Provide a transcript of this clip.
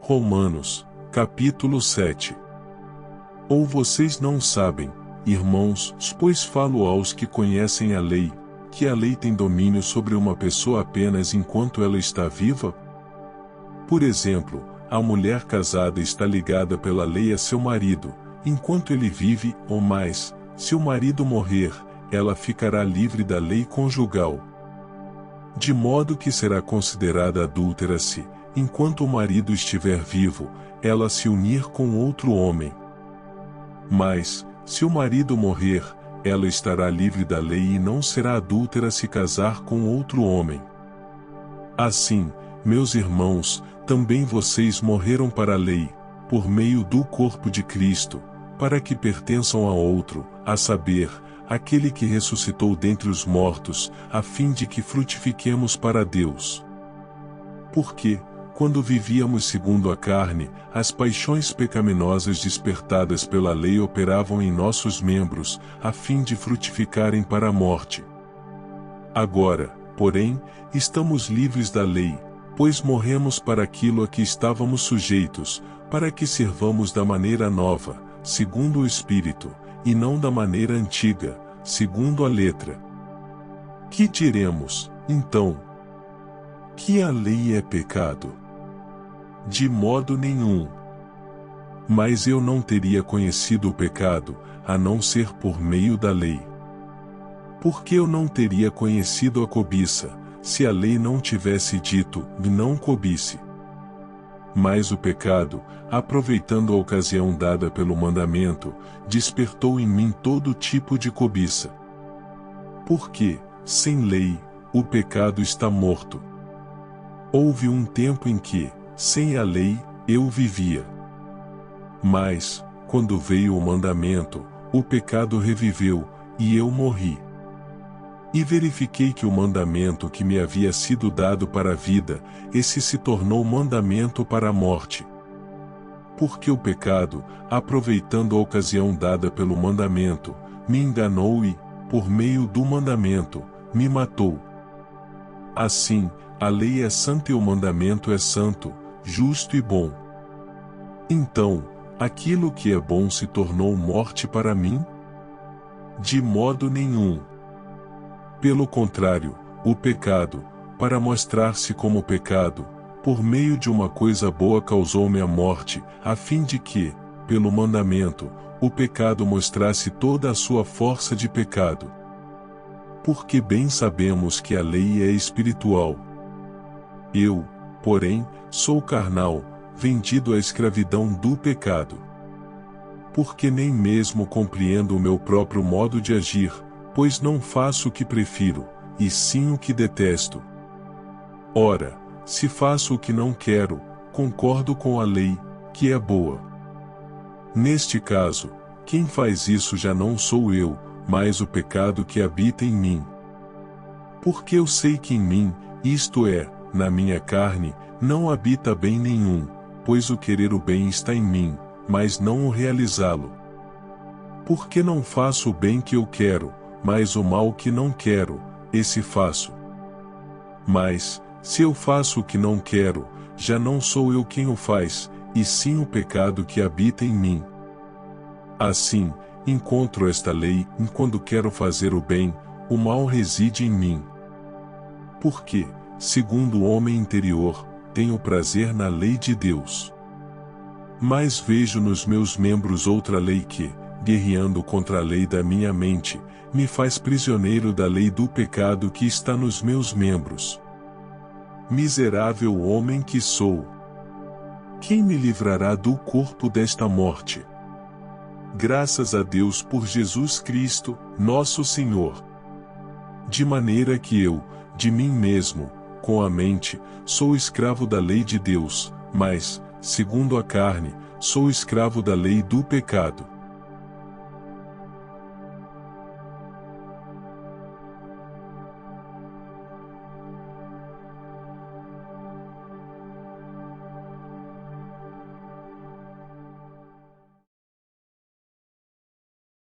Romanos, capítulo 7. Ou vocês não sabem, irmãos, pois falo aos que conhecem a lei, que a lei tem domínio sobre uma pessoa apenas enquanto ela está viva? Por exemplo, a mulher casada está ligada pela lei a seu marido, enquanto ele vive, ou mais, se o marido morrer, ela ficará livre da lei conjugal. De modo que será considerada adúltera se, enquanto o marido estiver vivo, ela se unir com outro homem. Mas, se o marido morrer, ela estará livre da lei e não será adúltera se casar com outro homem. Assim, meus irmãos, também vocês morreram para a lei, por meio do corpo de Cristo, para que pertençam a outro, a saber, aquele que ressuscitou dentre os mortos, a fim de que frutifiquemos para Deus. Porque, quando vivíamos segundo a carne, as paixões pecaminosas despertadas pela lei operavam em nossos membros, a fim de frutificarem para a morte. Agora, porém, estamos livres da lei, pois morremos para aquilo a que estávamos sujeitos, para que sirvamos da maneira nova, segundo o Espírito, e não da maneira antiga, segundo a letra. Que diremos, então? Que a lei é pecado? De modo nenhum. Mas eu não teria conhecido o pecado, a não ser por meio da lei. Porque eu não teria conhecido a cobiça, se a lei não tivesse dito, não cobice. Mas o pecado, aproveitando a ocasião dada pelo mandamento, despertou em mim todo tipo de cobiça. Porque, sem lei, o pecado está morto. Houve um tempo em que, sem a lei, eu vivia. Mas, quando veio o mandamento, o pecado reviveu, e eu morri. E verifiquei que o mandamento que me havia sido dado para a vida, esse se tornou mandamento para a morte. Porque o pecado, aproveitando a ocasião dada pelo mandamento, me enganou e, por meio do mandamento, me matou. Assim, a lei é santa e o mandamento é santo, justo e bom. Então, aquilo que é bom se tornou morte para mim? De modo nenhum. Pelo contrário, o pecado, para mostrar-se como pecado, por meio de uma coisa boa causou-me a morte, a fim de que, pelo mandamento, o pecado mostrasse toda a sua força de pecado. Porque bem sabemos que a lei é espiritual. Eu, porém, sou carnal, vendido à escravidão do pecado. Porque nem mesmo compreendo o meu próprio modo de agir, pois não faço o que prefiro, e sim o que detesto. Ora, se faço o que não quero, concordo com a lei, que é boa. Neste caso, quem faz isso já não sou eu, mas o pecado que habita em mim. Porque eu sei que em mim, isto é, na minha carne, não habita bem nenhum, pois o querer o bem está em mim, mas não o realizá-lo. Porque não faço o bem que eu quero, mas o mal que não quero, esse faço. Mas, se eu faço o que não quero, já não sou eu quem o faz, e sim o pecado que habita em mim. Assim, encontro esta lei, e quando quero fazer o bem, o mal reside em mim. Porque, segundo o homem interior, tenho prazer na lei de Deus. Mas vejo nos meus membros outra lei que, guerreando contra a lei da minha mente, me faz prisioneiro da lei do pecado que está nos meus membros. Miserável homem que sou! Quem me livrará do corpo desta morte? Graças a Deus por Jesus Cristo, nosso Senhor. De maneira que eu, de mim mesmo, com a mente, sou escravo da lei de Deus, mas, segundo a carne, sou escravo da lei do pecado.